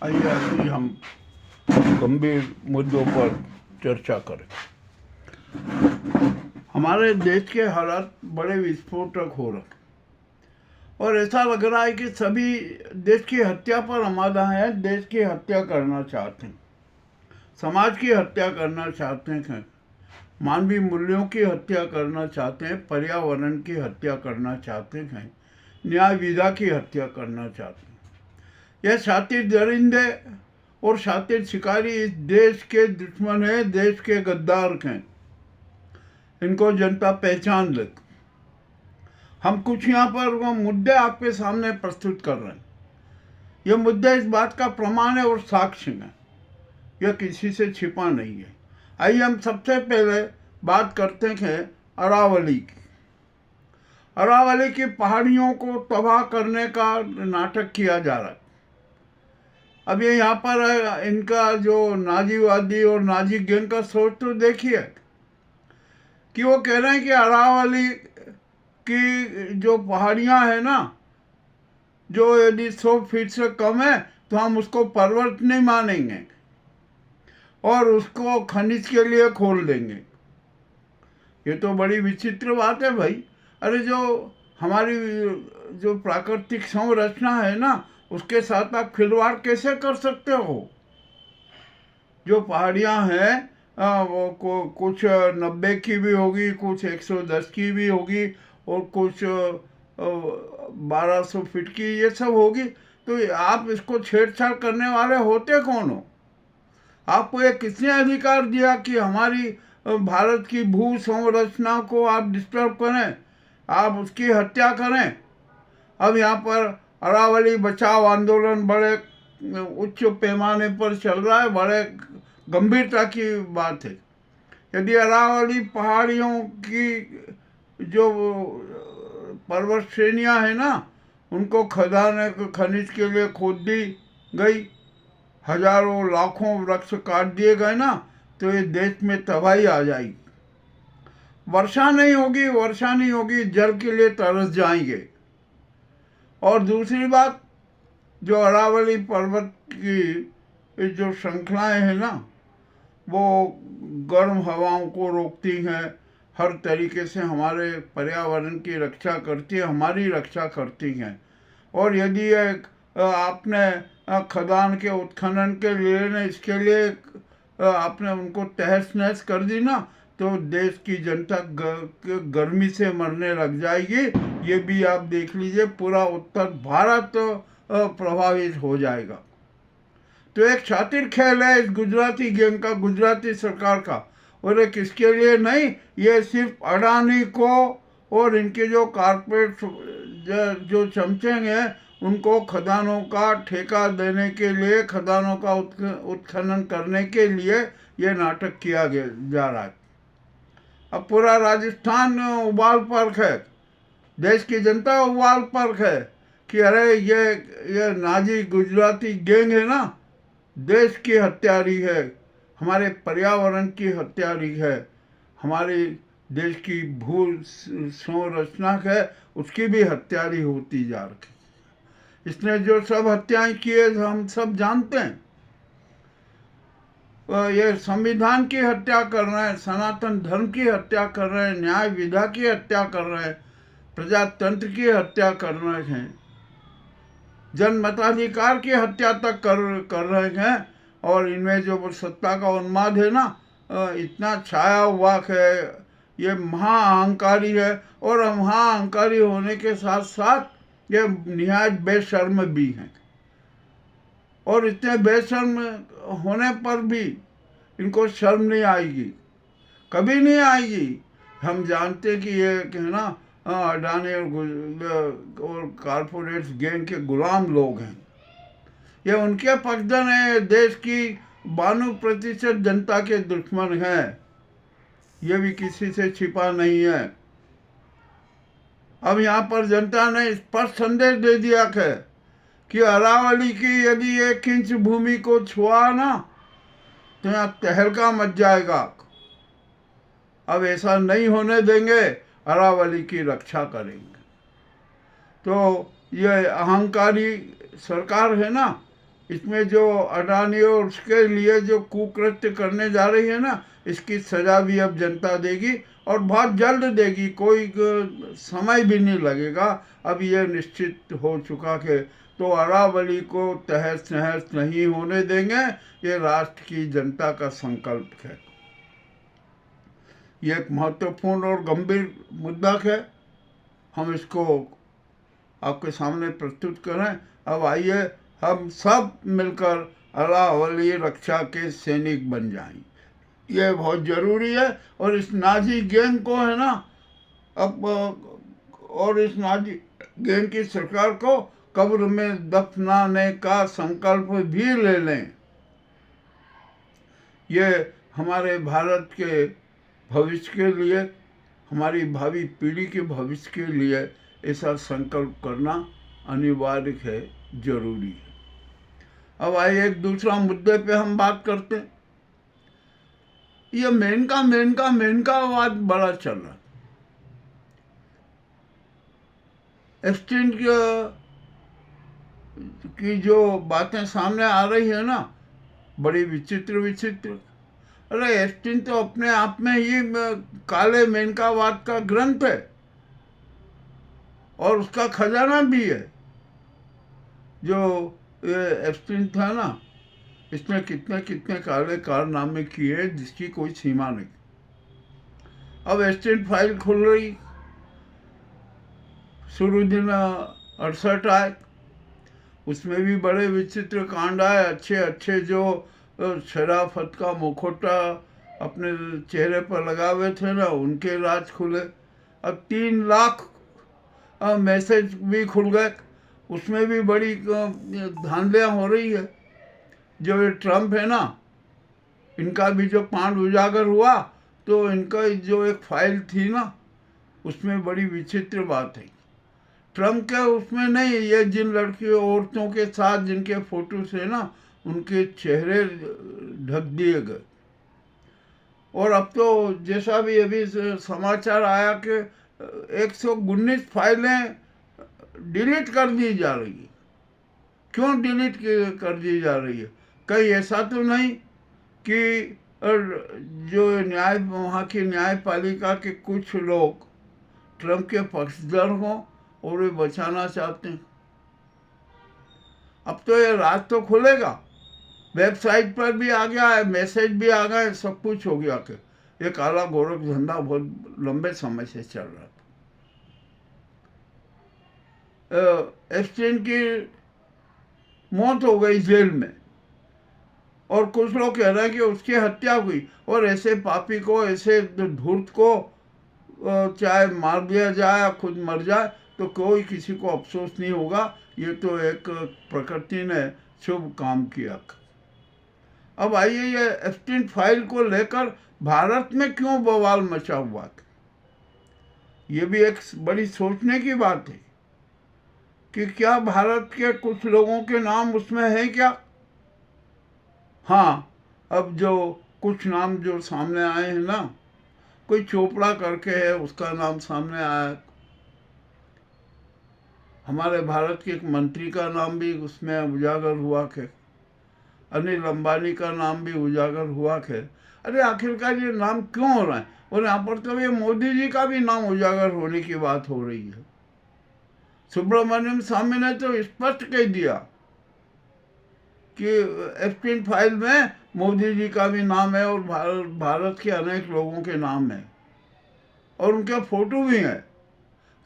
आइए आज हम गंभीर मुद्दों पर चर्चा करें। हमारे देश के हालात बड़े विस्फोटक हो रहे और ऐसा लग रहा है कि सभी देश की हत्या पर आमादा हैं, देश की हत्या करना चाहते हैं, समाज की हत्या करना चाहते हैं, मानवीय मूल्यों की हत्या करना चाहते हैं, पर्यावरण की हत्या करना चाहते हैं, न्याय विधा की हत्या करना चाहते हैं। यह शातिर दरिंदे और शातिर शिकारी इस देश के दुश्मन हैं, देश के गद्दार हैं। इनको जनता पहचान ले। हम कुछ यहाँ पर वो मुद्दे आपके सामने प्रस्तुत कर रहे हैं। ये मुद्दे इस बात का प्रमाण है और साक्ष्य है, यह किसी से छिपा नहीं है। आइए हम सबसे पहले बात करते हैं अरावली की। अरावली की पहाड़ियों को तबाह करने का नाटक किया जा रहा है। अब ये यहाँ पर इनका जो नाजीवादी और नाजी गैंग का सोच तो देखिए कि वो कह रहे हैं कि अरावली की जो पहाड़ियाँ हैं ना, जो यदि 100 फीट से कम है तो हम उसको पर्वत नहीं मानेंगे और उसको खनिज के लिए खोल देंगे। ये तो बड़ी विचित्र बात है भाई। अरे जो हमारी जो प्राकृतिक संरचना है ना, उसके साथ आप खिलवाड़ कैसे कर सकते हो? जो पहाड़ियाँ हैं वो कुछ 90 की भी होगी, कुछ 110 की भी होगी और कुछ 1200 फीट की, ये सब होगी। तो आप इसको छेड़छाड़ करने वाले होते कौन हो? आपको ये किसने अधिकार दिया कि हमारी भारत की भू संरचना को आप डिस्टर्ब करें, आप उसकी हत्या करें? अब यहाँ पर अरावली बचाव आंदोलन बड़े उच्च पैमाने पर चल रहा है, बड़े गंभीरता की बात है। यदि अरावली पहाड़ियों की जो पर्वत श्रेणियाँ हैं ना, उनको खदान खनिज के लिए खोद दी गई, हजारों लाखों वृक्ष काट दिए गए ना, तो ये देश में तबाही आ जाएगी। वर्षा नहीं होगी, जल के लिए तरस जाएंगे। और दूसरी बात, जो अरावली पर्वत की जो श्रृंखलाएं हैं ना, वो गर्म हवाओं को रोकती हैं, हर तरीके से हमारे पर्यावरण की रक्षा करती है, हमारी रक्षा करती हैं। और यदि आपने खदान के उत्खनन के लिए इसके लिए आपने उनको तहस नहस कर दी ना, तो देश की जनता गर्मी से मरने लग जाएगी। ये भी आप देख लीजिए, पूरा उत्तर भारत प्रभावित हो जाएगा। तो एक शातिर खेल है इस गुजराती गैंग का, गुजराती सरकार का, और एक इसके लिए नहीं, ये सिर्फ अडानी को और इनके जो कारपोरेट जो चमचे हैं उनको खदानों का ठेका देने के लिए, खदानों का उत्खनन करने के लिए ये नाटक किया जा रहा है। अब पूरा राजस्थान उबाल पर है, देश की जनता उबाल पर है कि अरे ये नाजी गुजराती गैंग है ना, देश की हत्यारी है, हमारे पर्यावरण की हत्यारी है, हमारे देश की भू संरचना है उसकी भी हत्यारी होती जा रही। इसने जो सब हत्याएं की है हम सब जानते हैं। ये संविधान की हत्या कर रहे हैं, सनातन धर्म की हत्या कर रहे हैं, न्याय विधा की हत्या कर रहे हैं, प्रजातंत्र की हत्या कर रहे हैं, जन मताधिकार की हत्या तक कर रहे हैं। और इनमें जो सत्ता का उन्माद है ना, इतना छाया हुआ है, ये महाअहंकारी है। और महाअहंकारी होने के साथ साथ ये निहायत बेशर्म भी हैं। और इतने बेशर्म होने पर भी इनको शर्म नहीं आएगी, कभी नहीं आएगी। हम जानते कि ये है ना अडानी और कारपोरेट गैंग के गुलाम लोग हैं। ये उनके पक्षधर हैं, देश की 92% जनता के दुश्मन हैं। ये भी किसी से छिपा नहीं है। अब यहाँ पर जनता ने स्पष्ट संदेश दे दिया है कि अरावली की यदि 1 इंच भूमि को छुआ ना, तो यहाँ तहलका मच जाएगा। अब ऐसा नहीं होने देंगे, अरावली की रक्षा करेंगे। तो ये अहंकारी सरकार है ना, इसमें जो अडानी और उसके लिए जो कुकृत्य करने जा रही है ना, इसकी सजा भी अब जनता देगी और बहुत जल्द देगी, कोई समय भी नहीं लगेगा। अब ये निश्चित हो चुका कि तो अरावली को तहस नहस नहीं होने देंगे, ये राष्ट्र की जनता का संकल्प है। ये एक महत्वपूर्ण और गंभीर मुद्दा है, हम इसको आपके सामने प्रस्तुत करें। अब आइए हम सब मिलकर अरावली रक्षा के सैनिक बन जाएं, ये बहुत ज़रूरी है। और इस नाजी गैंग को है ना, अब और इस नाजी गैंग की सरकार को कब्र में दफनाने का संकल्प भी ले लें। ये हमारे भारत के भविष्य के लिए, हमारी भावी पीढ़ी के भविष्य के लिए ऐसा संकल्प करना अनिवार्य है, जरूरी है। अब आइए एक दूसरा मुद्दे पे हम बात करते हैं। ये मेनकावाद बड़ा चल रहा है। एप्स्टीन की जो बातें सामने आ रही है ना, बड़ी विचित्र। अरे एप्स्टीन तो अपने आप में ही काले मेनकावाद का ग्रंथ है और उसका खजाना भी है। जो ये एप्स्टीन था ना, इसने कितने काले कारनामे किए जिसकी कोई सीमा नहीं। अब एप्स्टीन फाइल खुल रही, शुरू दिन 68 आए, उसमें भी बड़े विचित्र कांड आए। अच्छे जो शराफत का मुखौटा अपने चेहरे पर लगा हुए थे ना, उनके राज खुले। अब 3 लाख मैसेज भी खुल गए, उसमें भी बड़ी धांधलियाँ हो रही है। जो ये ट्रम्प है ना, इनका भी जो पांड उजागर हुआ, तो इनका जो एक फाइल थी ना, उसमें बड़ी विचित्र बात है। ट्रम्प के उसमें नहीं, ये जिन लड़कियों औरतों के साथ जिनके फोटो से ना, उनके चेहरे ढक दिए गए। और अब तो जैसा भी अभी समाचार आया कि 119 फाइलें डिलीट कर दी जा रही है। क्यों डिलीट कर दी जा रही है? कहीं ऐसा तो नहीं कि जो वहाँ की न्यायपालिका के कुछ लोग ट्रम्प के पक्षधर हों और वे बचाना चाहते हैं? अब तो ये राज तो खुलेगा, वेबसाइट पर भी आ गया है, मैसेज भी आ गए, सब कुछ हो गया कि ये काला गोरख धंधा बहुत लंबे समय से चल रहा था। एप्स्टीन की मौत हो गई जेल में, और कुछ लोग कह रहे हैं कि उसकी हत्या हुई। और ऐसे पापी को, ऐसे धूर्त को चाहे मार दिया जाए या खुद मर जाए तो कोई किसी को अफसोस नहीं होगा। ये तो एक प्रकृति ने शुभ काम किया। अब आइए ये एप्स्टीन फाइल को लेकर भारत में क्यों बवाल मचा हुआ था, ये भी एक बड़ी सोचने की बात है कि क्या भारत के कुछ लोगों के नाम उसमें है क्या? हाँ, अब जो कुछ नाम जो सामने आए हैं ना, कोई चोपड़ा करके है, उसका नाम सामने आया। हमारे भारत के एक मंत्री का नाम भी उसमें उजागर हुआ है, अनिल अंबानी का नाम भी उजागर हुआ है। अरे आखिरकार ये नाम क्यों हो रहा है? और यहाँ पर तो ये मोदी जी का भी नाम उजागर होने की बात हो रही है। सुब्रमण्यम स्वामी ने तो स्पष्ट कह दिया कि एप्स्टीन फाइल में मोदी जी का भी नाम है और भारत के अनेक लोगों के नाम है और उनके फोटो भी हैं।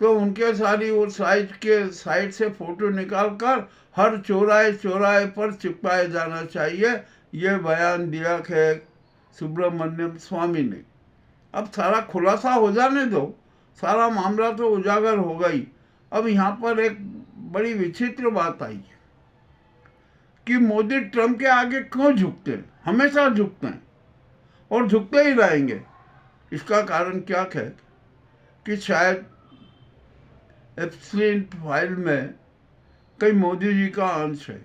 तो उनके सारी वो साइट से फोटो निकालकर हर चौराहे पर चिपकाया जाना चाहिए, ये बयान दिया है सुब्रमण्यम स्वामी ने। अब सारा खुलासा हो जाने दो, सारा मामला तो उजागर हो गई। अब यहाँ पर एक बड़ी विचित्र बात आई कि मोदी ट्रम्प के आगे क्यों झुकते हैं? हमेशा झुकते हैं और झुकते ही रहेंगे। इसका कारण क्या है कि शायद एप्स्टीन फाइल में कहीं मोदी जी का अंश है,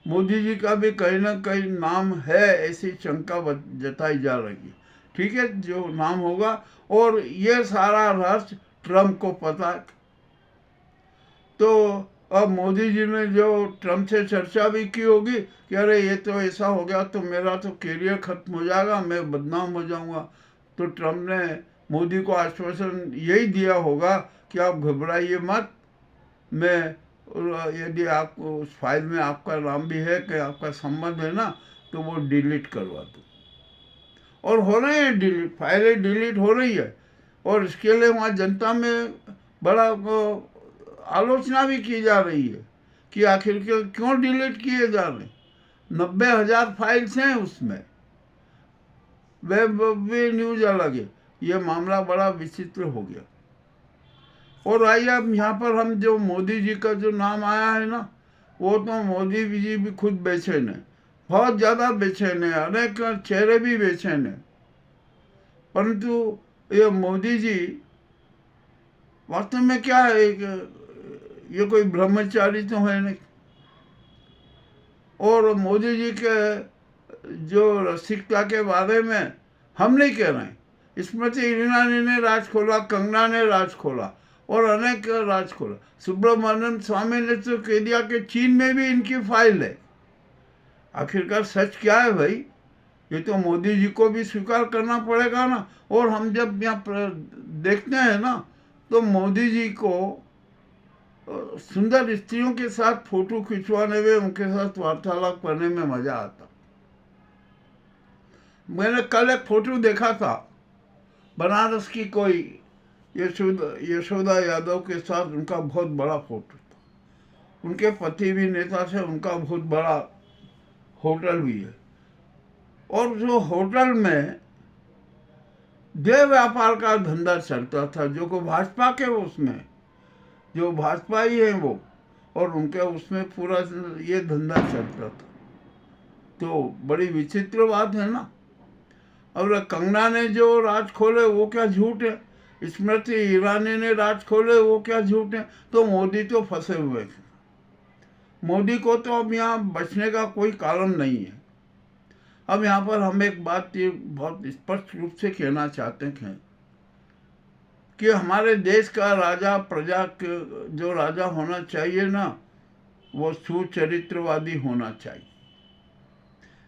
मोदी जी का भी कहीं ना कहीं नाम है, ऐसी शंका जताई जा रही है। ठीक है, जो नाम होगा, और ये सारा रहस्य ट्रम्प को पता है। तो अब मोदी जी ने जो ट्रम्प से चर्चा भी की होगी कि अरे ये तो ऐसा हो गया तो मेरा तो करियर खत्म हो जाएगा, मैं बदनाम हो जाऊंगा, तो ट्रम्प ने मोदी को आश्वासन यही दिया होगा कि आप घबराइए मत, मैं यदि आप उस फाइल में आपका नाम भी है कि आपका संबंध है ना, तो वो डिलीट करवा दो। और हो रहे हैं डिलीट, फाइलें डिलीट हो रही है, और इसके लिए वहाँ जनता में बड़ा आलोचना भी की जा रही है कि आखिर के क्यों डिलीट किए जा रहे हैं। 90,000 फाइल्स हैं उसमें, वेब भी न्यूज अलग है। ये मामला बड़ा विचित्र हो गया। और आइए अब यहाँ पर हम जो मोदी जी का जो नाम आया है ना, वो तो मोदी जी भी खुद बेचैन है, बहुत ज़्यादा बेचैन है, अनेक चेहरे भी बेचैन है। परंतु ये मोदी जी वास्तव में क्या है, ये कोई ब्रह्मचारी तो है नहीं। और मोदी जी के जो रसिकता के बारे में हम नहीं कह रहे हैं। स्मृति ईरानी ने राज खोला, कंगना ने राज खोला, और अनेक राज खोला। सुब्रमण्यम स्वामी ने तो कह दिया कि चीन में भी इनकी फाइल है। आखिरकार सच क्या है भाई, ये तो मोदी जी को भी स्वीकार करना पड़ेगा ना। और हम जब यहाँ देखते हैं ना, तो मोदी जी को सुंदर स्त्रियों के साथ फोटो खिंचवाने में, उनके साथ वार्तालाप करने में मजा आता। मैंने कल एक फोटो देखा था, बनारस की कोई यशोदा यादव के साथ उनका बहुत बड़ा फोटो था। उनके पति भी नेता थे, उनका बहुत बड़ा होटल भी है। और जो होटल में देह व्यापार का धंधा चलता था, जो को भाजपा के उसमें जो भाजपा ही है वो, और उनके उसमें पूरा ये धंधा चलता था। तो बड़ी विचित्र बात है ना। और कंगना ने जो राज खोले वो क्या झूठ है, स्मृति ईरानी ने राज खोले वो क्या झूठ है। तो मोदी तो फंसे हुए थे। मोदी को तो अब यहाँ बचने का कोई कारण नहीं है। अब यहाँ पर हम एक बात बहुत स्पष्ट रूप से कहना चाहते हैं कि हमारे देश का राजा, प्रजा जो राजा होना चाहिए ना, वो सुचरित्रवादी होना चाहिए,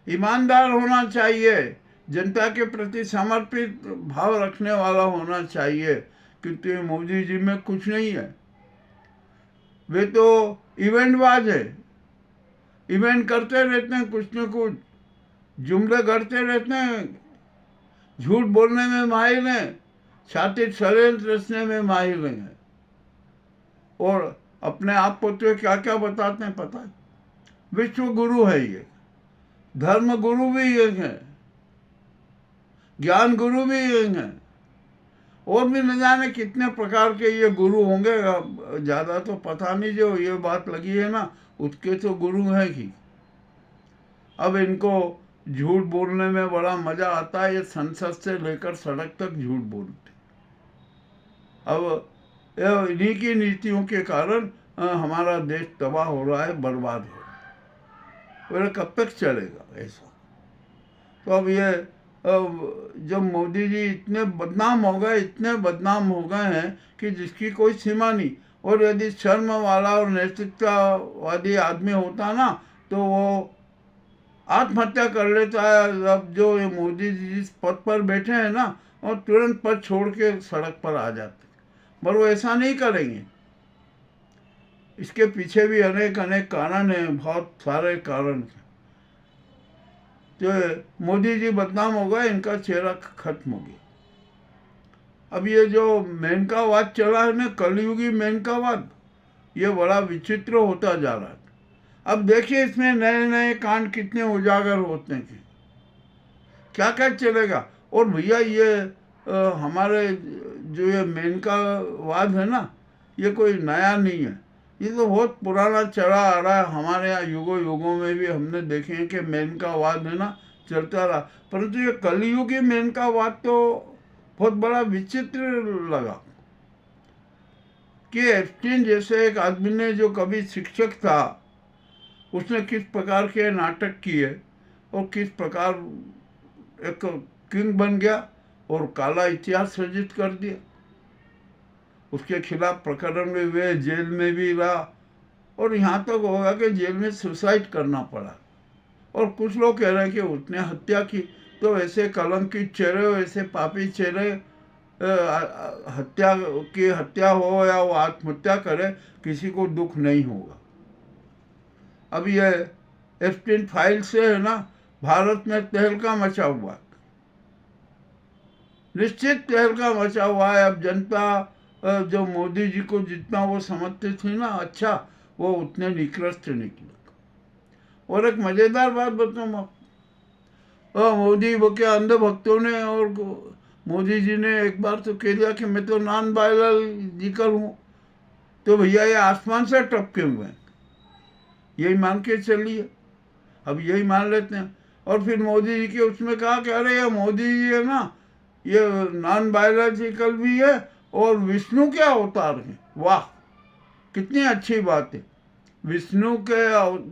ईमानदार होना चाहिए, जनता के प्रति समर्पित भाव रखने वाला होना चाहिए। क्योंकि मोदी जी में कुछ नहीं है, वे तो इवेंटबाज है, इवेंट करते रहते हैं, कुछ न कुछ जुमले करते रहते हैं, झूठ बोलने में माहिर हैं, छाती षड्यंत्र रचने में माहिर हैं, और अपने आप को तो क्या क्या बताते हैं पता है। विश्व गुरु है ये, धर्म गुरु भी एक है, ज्ञान गुरु भी एक है, और भी न जाने कितने प्रकार के ये गुरु होंगे। ज़्यादा तो पता नहीं, जो ये बात लगी है ना उसके तो गुरु हैं कि। अब इनको झूठ बोलने में बड़ा मज़ा आता है, ये संसद से लेकर सड़क तक झूठ बोलते। अब इन्हीं की नीतियों के कारण हमारा देश तबाह हो रहा है, बर्बाद हो रहा है। और कब तक चलेगा ऐसा। तो अब ये जब मोदी जी इतने बदनाम हो गए, इतने बदनाम हो गए हैं कि जिसकी कोई सीमा नहीं। और यदि शर्म वाला और नैतिकतावादी आदमी होता ना, तो वो आत्महत्या कर लेता है। अब जो ये मोदी जी जिस पद पर बैठे हैं ना, और तुरंत पद छोड़ के सड़क पर आ जाते, पर वो ऐसा नहीं करेंगे। इसके पीछे भी अनेक अनेक कारण हैं, बहुत सारे कारण हैं। तो मोदी जी बदनाम हो गए, इनका चेहरा खत्म हो गया। अब ये जो मेनकावाद चला है ना, कलयुगी मेनकावाद, ये बड़ा विचित्र होता जा रहा है। अब देखिए इसमें नए नए कांड कितने उजागर होते हैं, क्या क्या चलेगा। और भैया ये हमारे जो ये मेनकावाद है ना, ये कोई नया नहीं है, ये तो बहुत पुराना चला आ रहा है। हमारे यहाँ युगों युगों में भी हमने देखे हैं कि मेनकावाद है ना चलता रहा। परंतु ये कलयुगी मेनकावाद तो बहुत बड़ा विचित्र लगा कि एप्स्टीन जैसे एक आदमी ने, जो कभी शिक्षक था, उसने किस प्रकार के नाटक किए और किस प्रकार एक किंग बन गया और काला इतिहास सृजित कर दिया। उसके खिलाफ प्रकरण में हुए, जेल में भी रहा, और यहाँ तक होगा कि जेल में सुसाइड करना पड़ा। और कुछ लोग कह रहे हैं कि उसने हत्या की। तो ऐसे कलंकित चेहरे, ऐसे पापी चेहरे, हत्या हो या वो आत्महत्या करे, किसी को दुख नहीं होगा। अब ये एप्स्टीन फाइल से है ना, भारत में तहलका मचा हुआ, निश्चित तहलका मचा हुआ है। अब जनता जो मोदी जी को जितना वो समझते थे ना अच्छा, वो उतने निकृष्ट निकले। और एक मजेदार बात बताऊँ, मोदी वो क्या अंध भक्तों ने और मोदी जी ने एक बार तो कह दिया कि मैं तो नॉन बायोलॉजिकल हूँ। तो भैया ये आसमान से टपके हुए हैं, यही मान के चलिए, अब यही मान लेते हैं। और फिर मोदी जी के उसमें कहा कि अरे ये मोदी जी है ना, ये नॉन बायोलॉजिकल भी है और विष्णु के अवतार हैं। वाह, कितनी अच्छी बात है। विष्णु के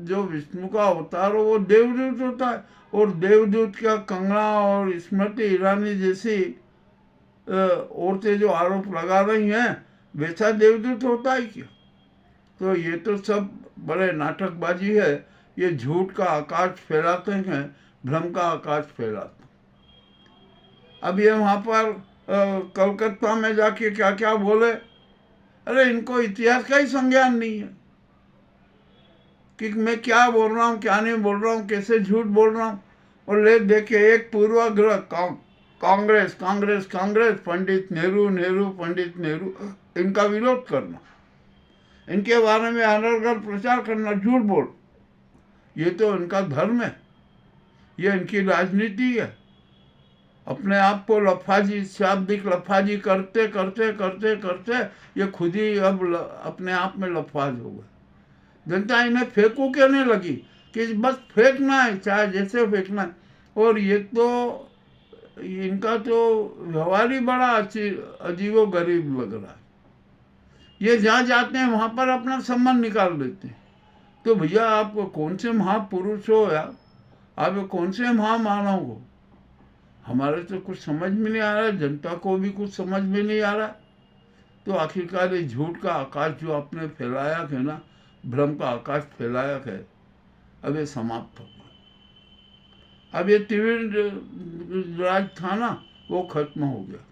जो विष्णु का अवतार हो वो देवदूत होता है, और देवदूत का कंगना और स्मृति ईरानी जैसी औरतें जो आरोप लगा रही हैं, वैसा देवदूत होता है क्या? तो ये तो सब बड़े नाटकबाजी है। ये झूठ का आकाश फैलाते हैं, भ्रम का आकाश फैलाते हैं। अब ये वहाँ पर कलकत्ता में जाके क्या क्या बोले। अरे इनको इतिहास का ही संज्ञान नहीं है कि मैं क्या बोल रहा हूँ, क्या नहीं बोल रहा हूँ, कैसे झूठ बोल रहा हूँ। और ले देखे एक पूर्वाग्रह, कांग्रेस कांग्रेस कांग्रेस, पंडित नेहरू नेहरू पंडित नेहरू, इनका विरोध करना, इनके बारे में अनर्गल प्रचार करना, झूठ बोल, ये तो इनका धर्म है, ये इनकी राजनीति है। अपने आप को लफाजी, शाब्दिक लफाजी करते करते करते करते ये खुद ही अब अपने आप में लफाज हो गए। जनता इन्हें फेंकू कहने लगी कि बस फेंकना है, चाहे जैसे फेंकना है। और ये तो इनका तो व्यवहार ही बड़ा अजीबो गरीब लग रहा है। ये जहाँ जाते हैं वहाँ पर अपना सम्मान निकाल देते हैं। तो भैया आप कौन से महापुरुष हो यार, आप कौन से महामानव हो? हमारे तो कुछ समझ में नहीं आ रहा है, जनता को भी कुछ समझ में नहीं आ रहा। तो आखिरकार ये झूठ का आकाश जो आपने फैलाया है ना, भ्रम का आकाश फैलाया है, अब ये समाप्त हो गया। अब ये त्रिवेणी राज था ना, वो खत्म हो गया।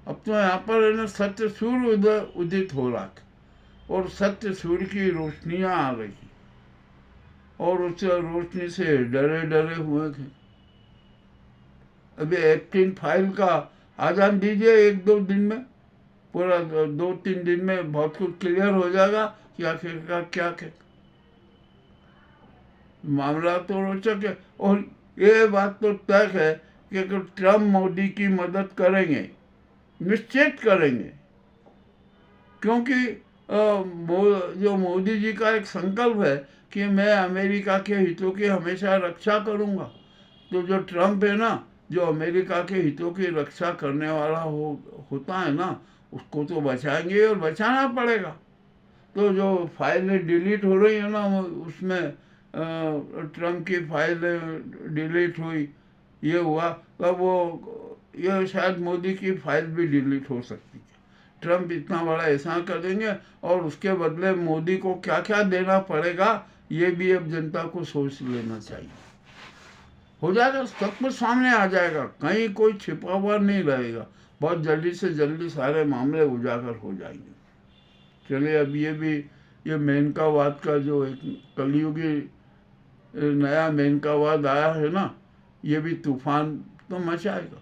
अब तो यहाँ पर ना सत्य सूर्य उदित हो रहा था, और सत्य सूर्य की रोशनियाँ आ रही, और उस रोशनी से डरे डरे हुए थे। अभी एप्स्टीन फाइल का आजान दीजिए, 1-2 दिन में, पूरा 2-3 दिन में बहुत कुछ क्लियर हो जाएगा कि आखिरकार क्या क्या मामला तो रोचक है। और ये बात तो तय है कि अगर ट्रम्प मोदी की मदद करेंगे, निश्चित करेंगे, क्योंकि जो मोदी जी का एक संकल्प है कि मैं अमेरिका के हितों की हमेशा रक्षा करूंगा। तो जो ट्रम्प है ना, जो अमेरिका के हितों की रक्षा करने वाला होता है ना, उसको तो बचाएंगे और बचाना पड़ेगा। तो जो फाइलें डिलीट हो रही है ना, उसमें ट्रम्प की फाइलें डिलीट हुई, ये हुआ, तब वो ये शायद मोदी की फाइल भी डिलीट हो सकती है। ट्रम्प इतना बड़ा एहसान कर देंगे, और उसके बदले मोदी को क्या क्या देना पड़ेगा, ये भी अब जनता को सोच लेना चाहिए। हो जाएगा, सब कुछ सामने आ जाएगा, कहीं कोई छिपा हुआ नहीं रहेगा। बहुत जल्दी से जल्दी सारे मामले उजागर हो जाएंगे। चलिए, अब ये मेनकावाद का जो एक कलयुगी नया मेनकावाद आया है ना, ये भी तूफान तो मचाएगा।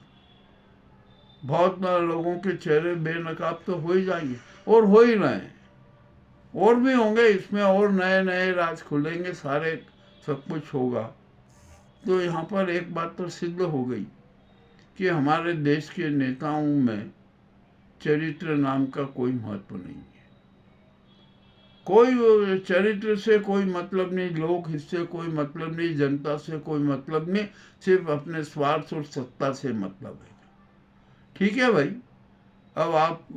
बहुत लोगों के चेहरे बेनकाब तो हो ही जाएंगे, और हो ही रहे हैं, और भी होंगे इसमें, और नए नए राज खुलेंगे, सारे सब कुछ होगा। तो यहाँ पर एक बात तो सिद्ध हो गई कि हमारे देश के नेताओं में चरित्र नाम का कोई महत्व नहीं है। कोई चरित्र से कोई मतलब नहीं, लोक हित से कोई मतलब नहीं, जनता से कोई मतलब नहीं, सिर्फ अपने स्वार्थ और सत्ता से मतलब है। ठीक है भाई, अब आप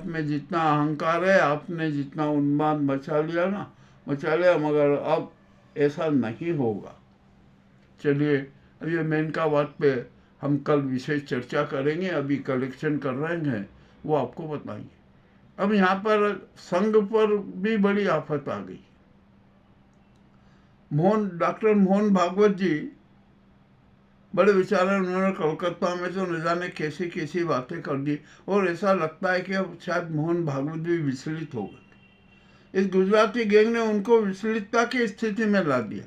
में जितना अहंकार है, आपने जितना उन्माद मचा लिया, मगर अब ऐसा नहीं होगा। चलिए, अब ये मेनकावाद पे हम कल विशेष चर्चा करेंगे। अभी कलेक्शन कर रहे हैं, वो आपको बताएंगे। अब यहाँ पर संघ पर भी बड़ी आफत आ गई। डॉक्टर मोहन भागवत जी बड़े विचारे, उन्होंने कलकत्ता में तो न जाने कैसी कैसी बातें कर दी, और ऐसा लगता है कि अब शायद मोहन भागवत भी विचलित हो गए। इस गुजराती गैंग ने उनको विचलितता की स्थिति में ला दिया।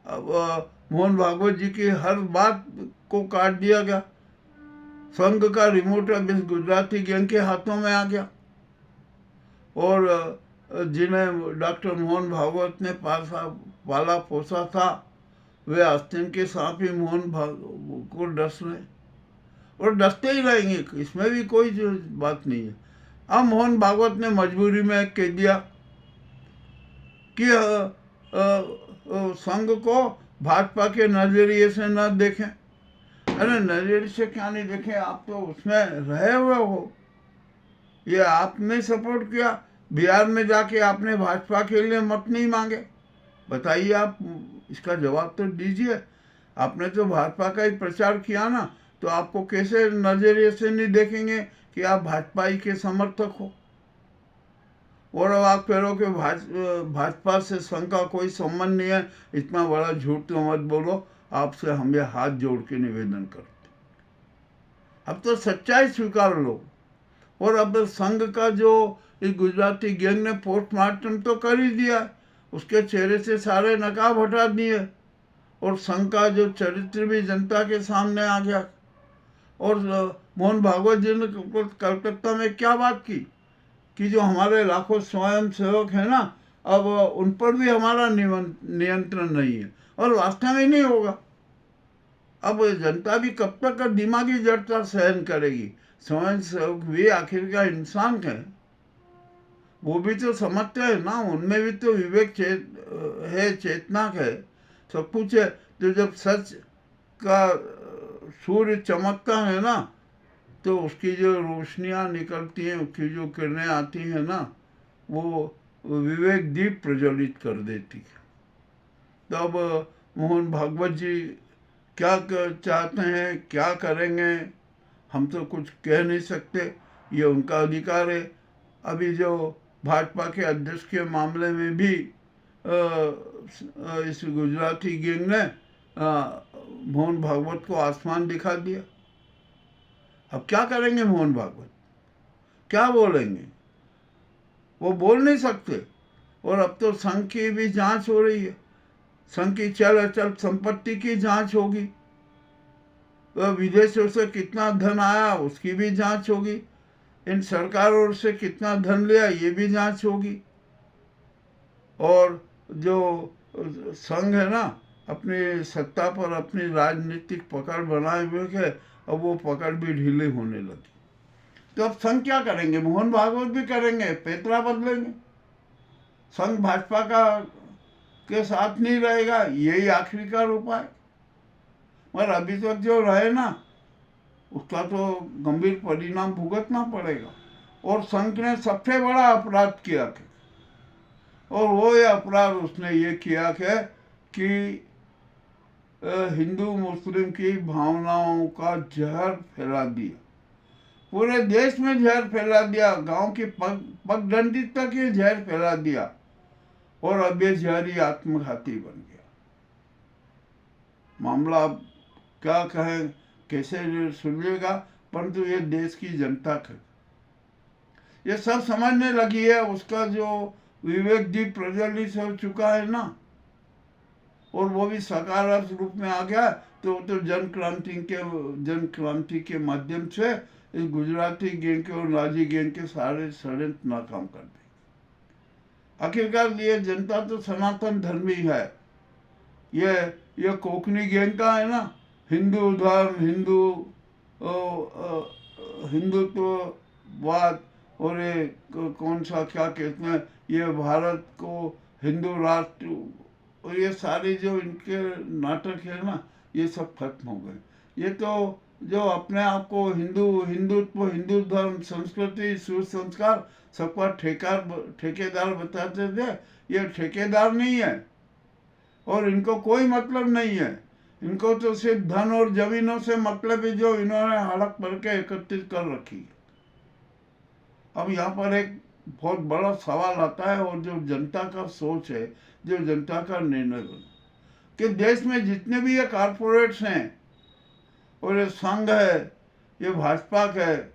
अब मोहन भागवत जी की हर बात को काट दिया गया। संघ का रिमोट अब इस गुजराती गैंग के हाथों में आ गया, और जिन्हें डॉक्टर मोहन भागवत ने पाला पोसा था, वे आस्तीन के सांप ही मोहन भागवत को डस रहे, और डसते ही रहेंगे, इसमें भी कोई बात नहीं है। अब मोहन भागवत ने मजबूरी में कह दिया कि संघ को भाजपा के नजरिए से न देखें। अरे नजरिए से क्या नहीं देखें, आप तो उसमें रहे हुए हो, ये आपने सपोर्ट किया। बिहार में जाके आपने भाजपा के लिए मत नहीं मांगे, बताइए, आप इसका जवाब तो दीजिए। आपने तो भाजपा का ही प्रचार किया ना, तो आपको कैसे नजरिए से नहीं देखेंगे कि आप भाजपा ही के समर्थक हो। और अब आप कह रहे हो कि भाजपा से संघ का कोई संबंध नहीं है, इतना बड़ा झूठ तो मत बोलो। आपसे हम ये हाथ जोड़ के निवेदन करते, अब तो सच्चाई स्वीकार लो। और अब संघ का जो इस गुजराती गैंग ने पोस्टमार्टम तो कर ही दिया, उसके चेहरे से सारे नकाब हटा दिए, और संघ का जो चरित्र भी जनता के सामने आ गया। और मोहन भागवत जी ने कलकत्ता में क्या बात की कि जो हमारे लाखों स्वयं सेवक हैं ना, अब उन पर भी हमारा नियंत्रण नहीं है, और वास्तव में नहीं होगा। अब जनता भी कब तक दिमागी जड़ता सहन करेगी। स्वयं सेवक भी आखिरकार इंसान है, वो भी तो समझते हैं ना, उनमें भी तो विवेक है, चेतना है, सब कुछ है। तो जब सच का सूर्य चमकता है ना, तो उसकी जो रोशनियाँ निकलती हैं, उसकी जो किरणें आती हैं ना, वो विवेक दीप प्रज्वलित कर देती है। तो अब मोहन भागवत जी क्या चाहते हैं, क्या करेंगे, हम तो कुछ कह नहीं सकते, ये उनका अधिकार है। अभी जो भाजपा के अध्यक्ष के मामले में भी इस गुजराती गैंग ने मोहन भागवत को आसमान दिखा दिया। अब क्या करेंगे मोहन भागवत, क्या बोलेंगे, वो बोल नहीं सकते। और अब तो संघ की भी जांच हो रही है, संघ की चल अचल संपत्ति की जांच होगी, विदेशों से कितना धन आया उसकी भी जांच होगी, इन सरकारों से कितना धन लिया ये भी जांच होगी। और जो संघ है ना, अपनी सत्ता पर अपनी राजनीतिक पकड़ बनाए हुए है, अब वो पकड़ भी ढीली होने लगी। तो अब संघ क्या करेंगे, मोहन भागवत भी करेंगे, पैतरा बदलेंगे, संघ भाजपा का के साथ नहीं रहेगा, यही आखिरकार उपाय। मगर अभी तक जो रहे ना, उसका तो गंभीर परिणाम भुगतना पड़ेगा। और संघ ने सबसे बड़ा अपराध किया है, और वो ये अपराध उसने ये किया है कि हिंदू मुस्लिम की भावनाओं का जहर फैला दिया, पूरे देश में जहर फैला दिया, गांव की पगडंडी तक ये जहर फैला दिया, और अब ये जहर ही आत्मघाती बन गया। मामला अब क्या कहें, कैसे सुलझेगा, परंतु ये देश की जनता का ये सब समझने लगी है, उसका जो विवेक दीप प्रज्वलित हो चुका है ना, और वो भी सकारात्मक रूप में आ गया, तो जन क्रांति के माध्यम से इस गुजराती गैंग के और नाजी गैंग के सारे षड्यंत्र नाकाम कर दें। आखिरकार ये जनता तो सनातन धर्मी है, ये कोकनी गैंग का है ना, हिंदू धर्म, हिंदुत्ववाद, और ये कौन सा क्या कहते हैं, ये भारत को हिंदू राष्ट्र, और ये सारे जो इनके नाटक है ना, ये सब खत्म हो गए। ये तो जो अपने आप को हिंदुत्व, हिंदू धर्म, संस्कृति, सुसंस्कार सबका ठेकेदार बताते थे, ये ठेकेदार नहीं है, और इनको कोई मतलब नहीं है। इनको तो सिर्फ धन और जमीनों से मतलब है, जो इन्होंने हड़प करके एकत्रित कर रखी है। अब यहाँ पर एक बहुत बड़ा सवाल आता है, और जो जनता का सोच है, जो जनता का निर्णय बना कि देश में जितने भी ये कारपोरेट्स हैं और ये संघ है, ये भाजपा का है,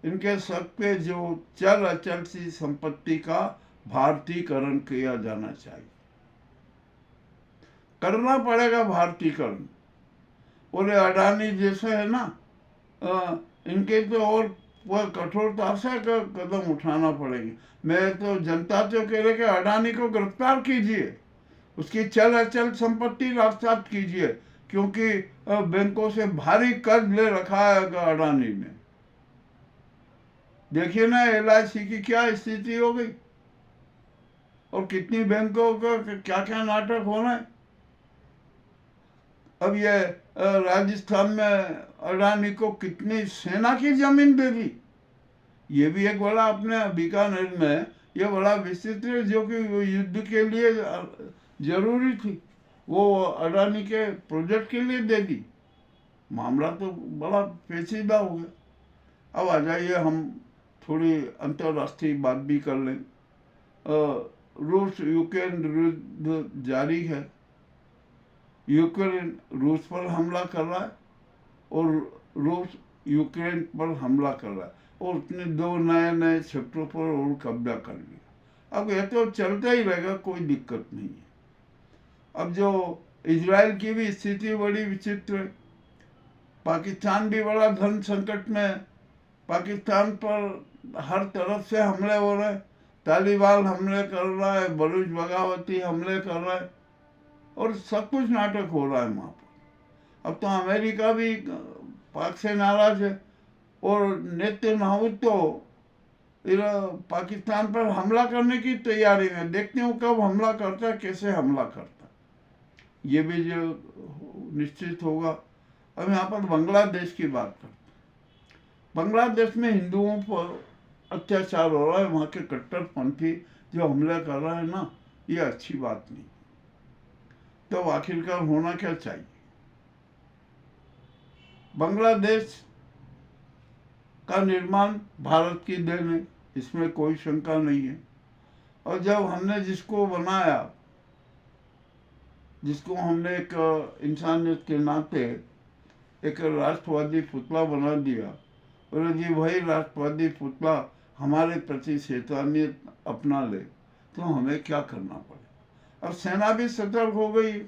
इनके सब पे जो चल अचल सी संपत्ति का भारतीकरण किया जाना चाहिए, करना पड़ेगा भारतीकरण। और ये अडानी जैसे है ना, इनके तो और वह कठोरता से कदम उठाना पड़ेंगे। मैं तो जनता तो कह रहे कि अडानी को गिरफ्तार कीजिए, उसकी चल अचल संपत्ति रास्तात कीजिए, क्योंकि बैंकों से भारी कर्ज ले रखा है अडानी ने। देखिए ना LIC की क्या स्थिति हो गई, और कितनी बैंकों का क्या क्या नाटक होना है। अब ये राजस्थान में अडानी को कितनी सेना की जमीन दे दी, ये भी एक बड़ा, अपने बीकानेर में ये बड़ा विचित्र है, जो कि युद्ध के लिए जरूरी थी, वो अडानी के प्रोजेक्ट के लिए दे दी। मामला तो बड़ा पेचीदा हो गया। अब आ जाइए हम थोड़ी अंतर्राष्ट्रीय बात भी कर लें। रूस यूक्रेन युद्ध जारी है, यूक्रेन रूस पर हमला कर रहा है और रूस यूक्रेन पर हमला कर रहा है, और उसने 2 नए क्षेत्रों पर और कब्जा कर लिया। अब यह तो चलता ही रहेगा, कोई दिक्कत नहीं है। अब जो इजराइल की भी स्थिति बड़ी विचित्र है, पाकिस्तान भी बड़ा धन संकट में है, पाकिस्तान पर हर तरफ से हमले हो रहे हैं, तालिबान हमले कर रहा है, बलूच बगावती हमले कर रहा है, और सब कुछ नाटक हो रहा है वहाँ पर। अब तो अमेरिका भी पाक से नाराज है, और नेतन्याहू तो पाकिस्तान पर हमला करने की तैयारी में। देखते हो कब हमला करता है, कैसे हमला करता है, ये भी जो निश्चित होगा। अब यहाँ पर बांग्लादेश की बात करते हैं। बांग्लादेश में हिंदुओं पर अत्याचार हो रहा है, वहाँ के कट्टरपंथी जो हमले कर रहे हैं ना, ये अच्छी बात नहीं। तो आखिरकार होना क्या चाहिए? बांग्लादेश का निर्माण भारत की देन है, इसमें कोई शंका नहीं है। और जब हमने जिसको बनाया, जिसको हमने एक इंसानियत के नाते एक राष्ट्रवादी पुतला बना दिया, और यदि वही राष्ट्रवादी पुतला हमारे प्रति शैतानियत अपना ले, तो हमें क्या करना पड़े। अब सेना भी सतर्क हो गई,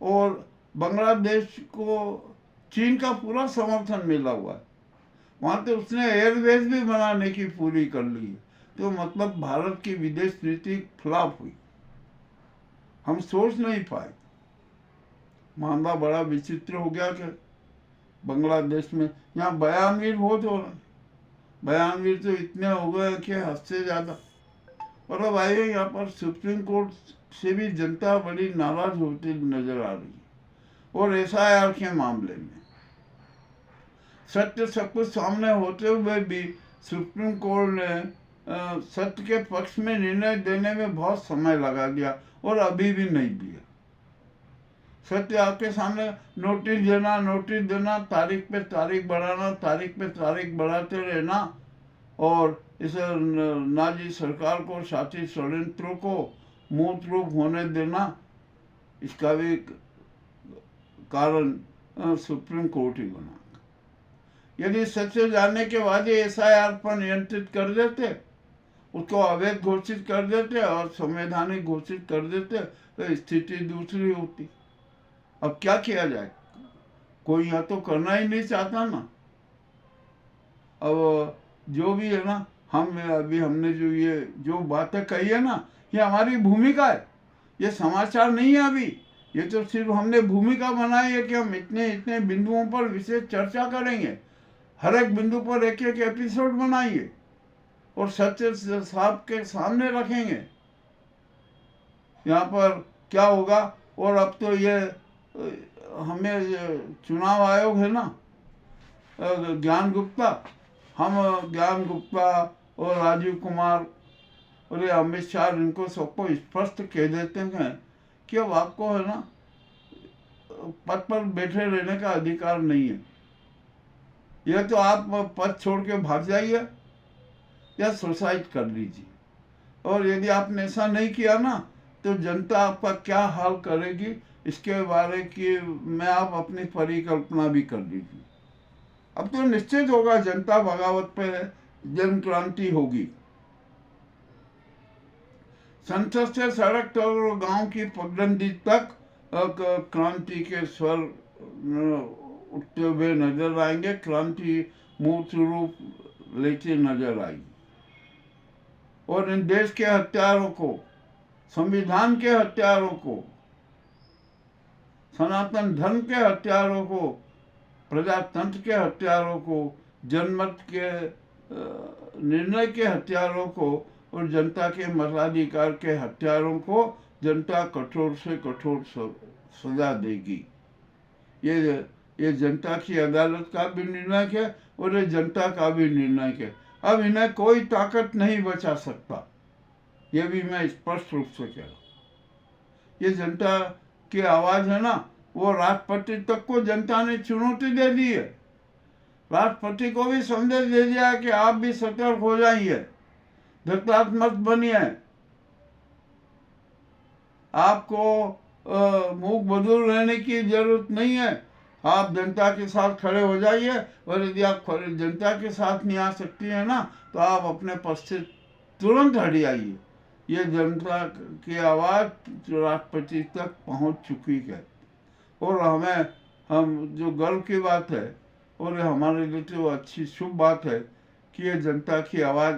और बांग्लादेश को चीन का पूरा समर्थन मिला हुआ है। वहाँ तो उसने एयरबेस भी बनाने की पूरी कर ली है। तो मतलब भारत की विदेश नीति फ्लॉप हुई, हम सोच नहीं पाए। मामला बड़ा विचित्र हो गया कि बांग्लादेश में यहाँ बयानवीर बहुत हो रहे हैं, बयानवीर तो इतने हो गए कि हद से ज़्यादा। और अब आइए यहाँ पर सुप्रीम कोर्ट से भी जनता बड़ी नाराज होती नजर आ रही है, और SIR के मामले में सत्य सब कुछ सामने होते हुए भी सुप्रीम कोर्ट ने सत्य के पक्ष में निर्णय देने में बहुत समय लगा दिया, और अभी भी नहीं दिया। सत्य आपके सामने नोटिस देना, तारीख पे तारीख बढ़ाना, तारीख पे तारीख बढ़ाते रहना, और इस नाजी सरकार को, साथी षड्यंत्रों को मूर्त रूप होने देना, इसका भी कारण सुप्रीम कोर्ट ही बना। यदि सच्चे जानने के बाद ये SIR पर नियंत्रित कर देते, उसको अवैध घोषित कर देते और संवैधानिक घोषित कर देते, तो स्थिति दूसरी होती। अब क्या किया जाए, कोई यहाँ तो करना ही नहीं चाहता ना। अब जो भी है ना, हमने जो बातें कही है ना, ये हमारी भूमिका है, ये समाचार नहीं है अभी। ये तो सिर्फ हमने भूमिका बनाई है कि हम इतने इतने बिंदुओं पर विशेष चर्चा करेंगे, हर एक बिंदु पर एक एक एपिसोड बनाइए और सत्य साहब के सामने रखेंगे यहाँ पर क्या होगा। और अब तो ये हमें चुनाव आयोग है ना, ज्ञान गुप्ता, हम ज्ञान गुप्ता और राजीव कुमार और ये अमित शाह, इनको सबको स्पष्ट कह देते हैं कि अब आपको है ना पद पर बैठे रहने का अधिकार नहीं है। यह तो आप पद छोड़ के भाग जाइए, या सुसाइड कर लीजिए। और यदि आपने ऐसा नहीं किया ना, तो जनता आपका क्या हाल करेगी इसके बारे की में आप अपनी परिकल्पना भी कर लीजिए। अब तो निश्चित होगा जनता बगावत पे जन क्रांति होगी। संसद से सड़क और गांव की पगडंडी तक क्रांति के स्वर उठते हुए नजर आएंगे। क्रांति मूर्त रूप लेते नजर आएगी और इन देश के हत्यारों को, संविधान के हत्यारों को, सनातन धर्म के हत्यारों को, प्रजातंत्र के हत्यारों को, जनमत के निर्णय के हत्यारों को और जनता के मताधिकार के हत्यारों को जनता कठोर से कठोर सजा देगी। ये जनता की अदालत का भी निर्णय है और ये जनता का भी निर्णय है। अब इन्हें कोई ताकत नहीं बचा सकता, ये भी मैं स्पष्ट रूप से कह रहा हूँ। ये जनता की आवाज है ना, वो राष्ट्रपति तक को जनता ने चुनौती दे दी है। राष्ट्रपति को भी संदेश दे दिया कि आप भी सतर्क हो जाइए, धृतराष्ट्र मत बनिए, आपको मूक बधिर रहने की जरूरत नहीं है, आप जनता के साथ खड़े हो जाइए। और यदि आप जनता के साथ नहीं आ सकती है ना, तो आप अपने पद से तुरंत हट जाइए। ये जनता की आवाज़ राष्ट्रपति तक पहुंच चुकी है और हम जो गर्व की बात है और हमारे लिए तो अच्छी शुभ बात है कि ये जनता की आवाज़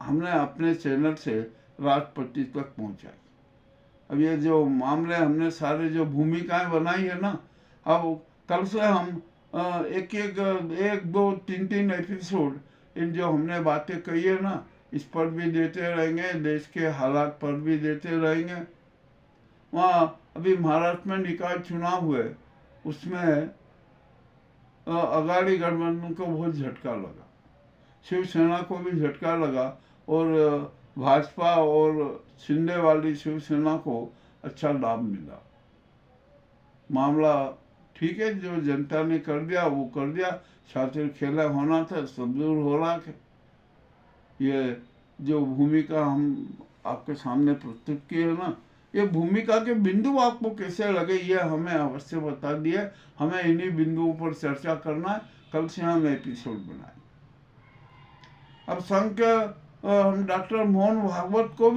हमने अपने चैनल से राष्ट्रपति तक पहुंचाई। अब ये जो मामले हमने सारे जो भूमिकाएं बनाई है ना, अब कल से हम एक दो तीन एपिसोड इन जो हमने बातें कही है ना, इस पर भी देते रहेंगे, देश के हालात पर भी देते रहेंगे। वहाँ अभी महाराष्ट्र में निकाय चुनाव हुए, उसमें अघाड़ी गठबंधन को बहुत झटका लगा, शिवसेना को भी झटका लगा और भाजपा और शिंदे वाली शिवसेना को अच्छा लाभ मिला। मामला ठीक है, जो जनता ने कर दिया वो कर दिया, शातिर खेला होना था सब दूर हो रहा है। ये जो भूमिका हम आपके सामने प्रस्तुत किए है ना, ये भूमिका के बिंदु आपको कैसे लगे ये हमें अवश्य बता दिए। हमें इन्हीं बिंदुओं पर चर्चा करना है, कल से हम एपिसोड बनाए। अब संघ के हम डॉक्टर मोहन भागवत को भी